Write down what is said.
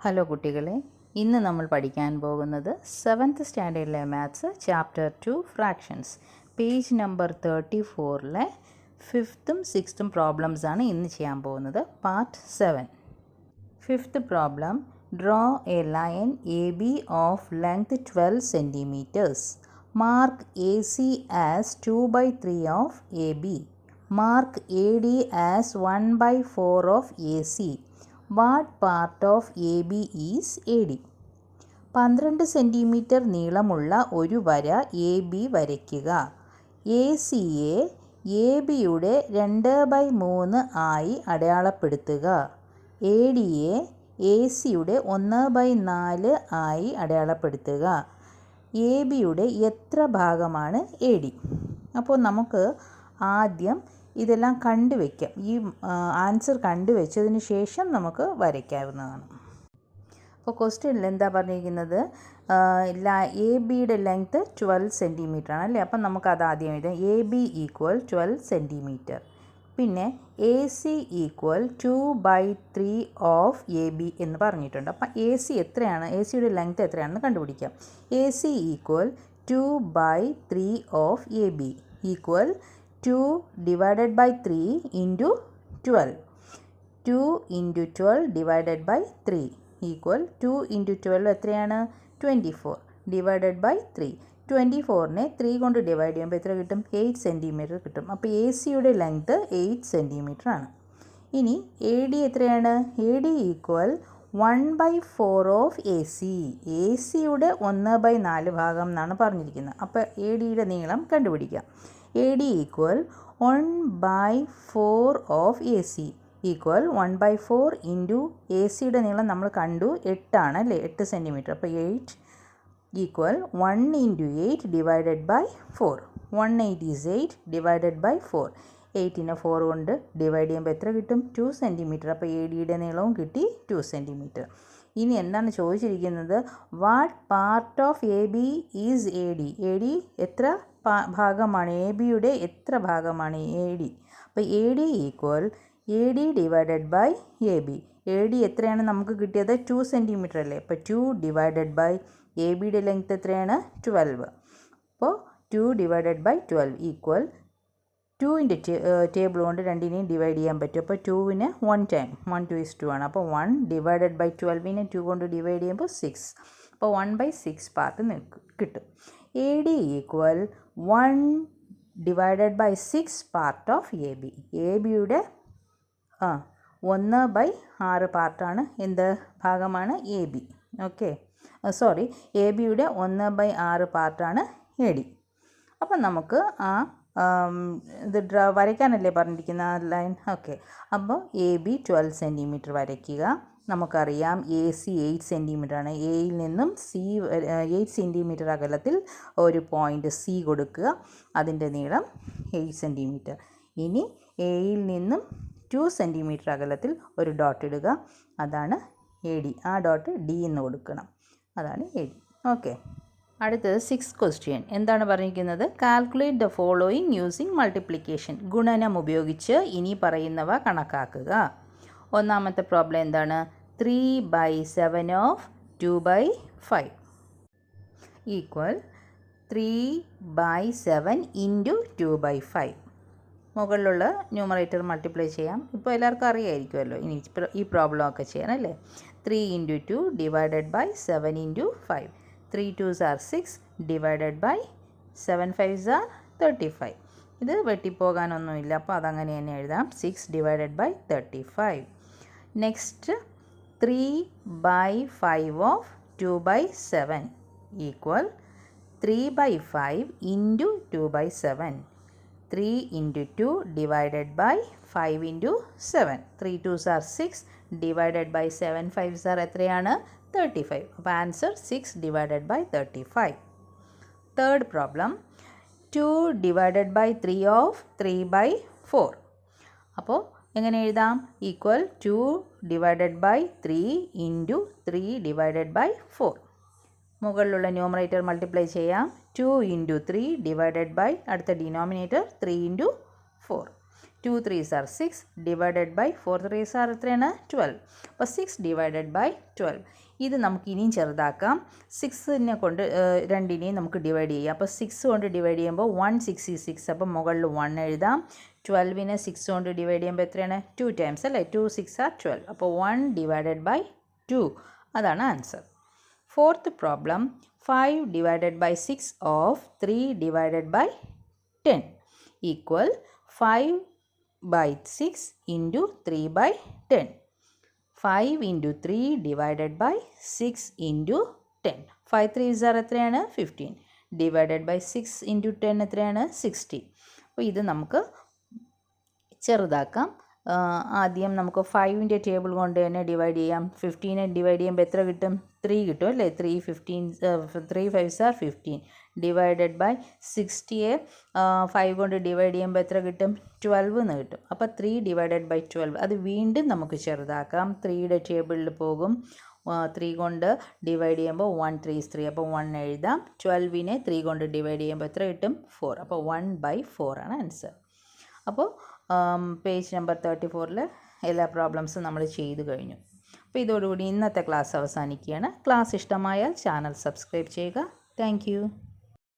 Hello കുട്ടികളെ, ഇന്ന് നമ്മൾ പഠിക്കാൻ പോകുന്നത് 7th സ്റ്റാൻഡേർഡിലെ maths chapter 2 fractions page number 34ലെ 5th 6th പ്രോബ്ലംസ് ആണ് ഇന്ന് ചെയ്യാൻ പോകുന്നത്. Part 7. 5th problem, draw a line A B of length 12 centimeters. Mark A C as 2/3 of A B. Mark A D as 1/4 of A C. What part of A B is A D? 12 centimetre നീളമുള്ള ഒരു വര A B വരയ്ക്കുക. A സിയെ A ബിയുടെ 2/3 ആയി അടയാളപ്പെടുത്തുക. A ഡിയെ A സിയുടെ 1/4 ആയി അടയാളപ്പെടുത്തുക. എ ബിയുടെ എത്ര ഭാഗമാണ് എ ഡി? അപ്പോൾ നമുക്ക് ആദ്യം ഇതെല്ലാം കണ്ടുവയ്ക്കാം. ഈ ആൻസർ കണ്ടുവച്ചതിന് ശേഷം നമുക്ക് വരയ്ക്കാവുന്നതാണ്. അപ്പോൾ ക്വസ്റ്റ്യനിൽ എന്താ പറഞ്ഞിരിക്കുന്നത്? എ ബിയുടെ ലെങ്ത്ത് 12 സെൻറ്റിമീറ്റർ ആണ് അല്ലേ? അപ്പം നമുക്കത് ആദ്യം എഴുതാം. A B equal 12 centimetre. പിന്നെ A C equal 2/3 of A B എന്ന് പറഞ്ഞിട്ടുണ്ട്. അപ്പം എ സി എത്രയാണ്, എ സിയുടെ ലെങ്ത്ത് എത്രയാണെന്ന് കണ്ടുപിടിക്കാം. A C equal 2/3 of A B equal 2 divided by 3 into 12. 2 into 12 divided by 3 equal 2 into 12 എത്രയാണ്? 24 divided by 3. 24നെ 3 കൊണ്ട് ഡിവൈഡ് ചെയ്യുമ്പോൾ എത്ര കിട്ടും? 8 സെൻറ്റിമീറ്റർ കിട്ടും. അപ്പോൾ എ സിയുടെ ലെങ്ത്ത് 8 സെൻറ്റിമീറ്റർ ആണ്. ഇനി എ ഡി എത്രയാണ്? A D equal 1/4 of A C. A സിയുടെ 1/4 ഭാഗം എന്നാണ് പറഞ്ഞിരിക്കുന്നത്. അപ്പോൾ എ ഡിയുടെ നീളം കണ്ടുപിടിക്കാം. A D equal 1/4 of A C equal 1/4 into A സിയുടെ നീളം നമ്മൾ കണ്ടു 8 ആണ് അല്ലേ? 8 സെൻറ്റിമീറ്റർ. അപ്പോൾ 8 equal 1 into 8 divided by 4. 1/8 is 8 divided by 4. 8നെ 4 കൊണ്ട് ഡിവൈഡ് ചെയ്യുമ്പോൾ എത്ര കിട്ടും? 2 സെൻറ്റിമീറ്റർ. അപ്പോൾ എ ഡിയുടെ നീളവും കിട്ടി 2 സെൻറ്റിമീറ്റർ. ഇനി എന്താണ് ചോദിച്ചിരിക്കുന്നത്? What part of A B is A D? A D എത്ര ഭാഗമാണ്? എ ബിയുടെ എത്ര ഭാഗമാണ് എ ഡി? അപ്പോൾ A D equal A D divided by A B. A D എത്രയാണ് നമുക്ക് കിട്ടിയത്? 2 സെൻറ്റിമീറ്റർ അല്ലേ? അപ്പോൾ 2 ഡിവൈഡഡ് ബൈ എ ബിയുടെ ലെങ്ത്ത് എത്രയാണ്? 12. അപ്പോൾ 2 ഡിവൈഡഡ് ബൈ 12 ഈക്വൽ 2ൻ്റെ ടേബിൾ കൊണ്ട് രണ്ടിനെയും ഡിവൈഡ് ചെയ്യാൻ പറ്റും. അപ്പോൾ 2ന് 1 ടൈം 1 2 is 2 ആണ്. അപ്പോൾ 1 ഡിവൈഡഡ് ബൈ 12നെ 2 കൊണ്ട് ഡിവൈഡ് ചെയ്യുമ്പോൾ 6. അപ്പോൾ 1/6 പാർട്ട് കിട്ടും. A D equal 1 divided by 6 part of A B. A ബിയുടെ 1/6 പാർട്ടാണ് എന്ത് ഭാഗമാണ്? A B. Okay, sorry, A ബിയുടെ 1/6 പാർട്ടാണ് എ ഡി. അപ്പം നമുക്ക് ഇത് വരയ്ക്കാനല്ലേ പറഞ്ഞിരിക്കുന്ന ലൈൻ? ഓക്കെ, അപ്പോൾ എ ബി 12 സെൻറ്റിമീറ്റർ വരയ്ക്കുക. നമുക്കറിയാം എ സി 8 സെൻറ്റിമീറ്റർ ആണ്. എയിൽ നിന്നും 8 സെൻറ്റിമീറ്റർ അകലത്തിൽ ഒരു പോയിൻ്റ് സി കൊടുക്കുക. അതിൻ്റെ നീളം 8 സെൻറ്റിമീറ്റർ. ഇനി എയിൽ നിന്നും 2 സെൻറ്റിമീറ്റർ അകലത്തിൽ ഒരു ഡോട്ട് ഇടുക. അതാണ് എ ഡി. ആ ഡോട്ട് ഡി എന്ന് കൊടുക്കണം. അതാണ് എ ഡി. ഓക്കെ, അടുത്തത് 6th ക്വസ്റ്റ്യൻ. എന്താണ് പറഞ്ഞിരിക്കുന്നത്? Calculate the following using multiplication. ഗുണനം ഉപയോഗിച്ച് ഇനി പറയുന്നവ കണക്കാക്കുക. ഒന്നാമത്തെ പ്രോബ്ലം എന്താണ്? 3/7 ഓഫ് 2/5 ഈക്വൽ 3/7 ഇൻറ്റു 2/5. മുകളിലുള്ള ന്യൂമറേറ്റർ മൾട്ടിപ്ലൈ ചെയ്യാം. ഇപ്പോൾ എല്ലാവർക്കും അറിയാമായിരിക്കുമല്ലോ. ഇനി ഈ പ്രോബ്ലം ഒക്കെ ചെയ്യാൻ അല്ലേ? 3 into 2 divided by 7 into 5. 3 2s are 6 divided by 7 5s are 35. ഇത് വെട്ടിപ്പോകാനൊന്നുമില്ല, അപ്പോൾ അതങ്ങനെ തന്നെ എഴുതാം. 6 divided by 35. Next 3/5 of 2/7 equal 3/5 into 2/7. 3 into 2 divided by 5 into 7. 3 2s are 6 divided by 7 5s are എത്രയാണ്? 35. അപ്പോൾ answer 6 divided by 35. Third problem 2 divided by 3 of 3/4. അപ്പോൾ എങ്ങനെ എഴുതാം? Equal 2 divided by 3 into 3 divided by 4. മുകളിലുള്ള ന്യൂമറേറ്റർ മൾട്ടിപ്ലൈ ചെയ്യാം. 2 into 3 divided by അടുത്ത denominator 3 into 4. 2 3s are 6 divided by 4 3s are എത്രയാണ് 12. അപ്പോൾ 6 ഡിവൈഡഡ് ബൈ 12. ഇത് നമുക്ക് ഇനിയും ചെറുതാക്കാം. 6നെ കൊണ്ട് രണ്ടിനെയും നമുക്ക് ഡിവൈഡ് ചെയ്യാം. അപ്പോൾ 6 കൊണ്ട് ഡിവൈഡ് ചെയ്യുമ്പോൾ 166. അപ്പോൾ മുകളിൽ 1 എഴുതാം. 12നെ 6 കൊണ്ട് ഡിവൈഡ് ചെയ്യുമ്പോൾ എത്രയാണ് 2 ടൈംസ് അല്ലേ. 2 6 are 12. അപ്പോൾ 1 ഡിവൈഡഡ് ബൈ 2 അതാണ് answer. Fourth problem 5 divided by 6 of 3 divided by 10 equal 5 by 6 into 3 by 10. 5 into 3 divided by 6 into 10. 5 3s are എത്രയാണ് 15 divided by 6 into 10 എത്രയാണ് 60. അപ്പോൾ ഇത് നമുക്ക് ചെറുതാക്കാം. ആദ്യം നമുക്ക് 5ൻ്റെ ടേബിൾ കൊണ്ട് തന്നെ ഡിവൈഡ് ചെയ്യാം. 15നെ ഡിവൈഡ് ചെയ്യുമ്പോൾ എത്ര കിട്ടും 3 കിട്ടും അല്ലേ. 3 5s are 15 ഡിവൈഡഡ് ബൈ 60യെ 5 കൊണ്ട് ഡിവൈഡ് ചെയ്യുമ്പോൾ എത്ര കിട്ടും 12 എന്ന് കിട്ടും. അപ്പോൾ 3 ഡിവൈഡഡ് ബൈ 12 അത് വീണ്ടും നമുക്ക് ചെറുതാക്കാം. 3യുടെ ടേബിളിൽ പോകും. 3 കൊണ്ട് ഡിവൈഡ് ചെയ്യുമ്പോൾ 1 3s 3 അപ്പോൾ 1 എഴുതാം. 12നെ 3 കൊണ്ട് ഡിവൈഡ് ചെയ്യുമ്പോൾ എത്ര കിട്ടും 4. അപ്പോൾ 1/4 ആണ് ആൻസർ. അപ്പോൾ പേജ് നമ്പർ 34 എല്ലാ പ്രോബ്ലംസും നമ്മൾ ചെയ്തു കഴിഞ്ഞു. അപ്പോൾ ഇതോടുകൂടി ഇന്നത്തെ ക്ലാസ് അവസാനിക്കുകയാണ്. ക്ലാസ് ഇഷ്ടമായാൽ ചാനൽ സബ്സ്ക്രൈബ് ചെയ്യുക. താങ്ക്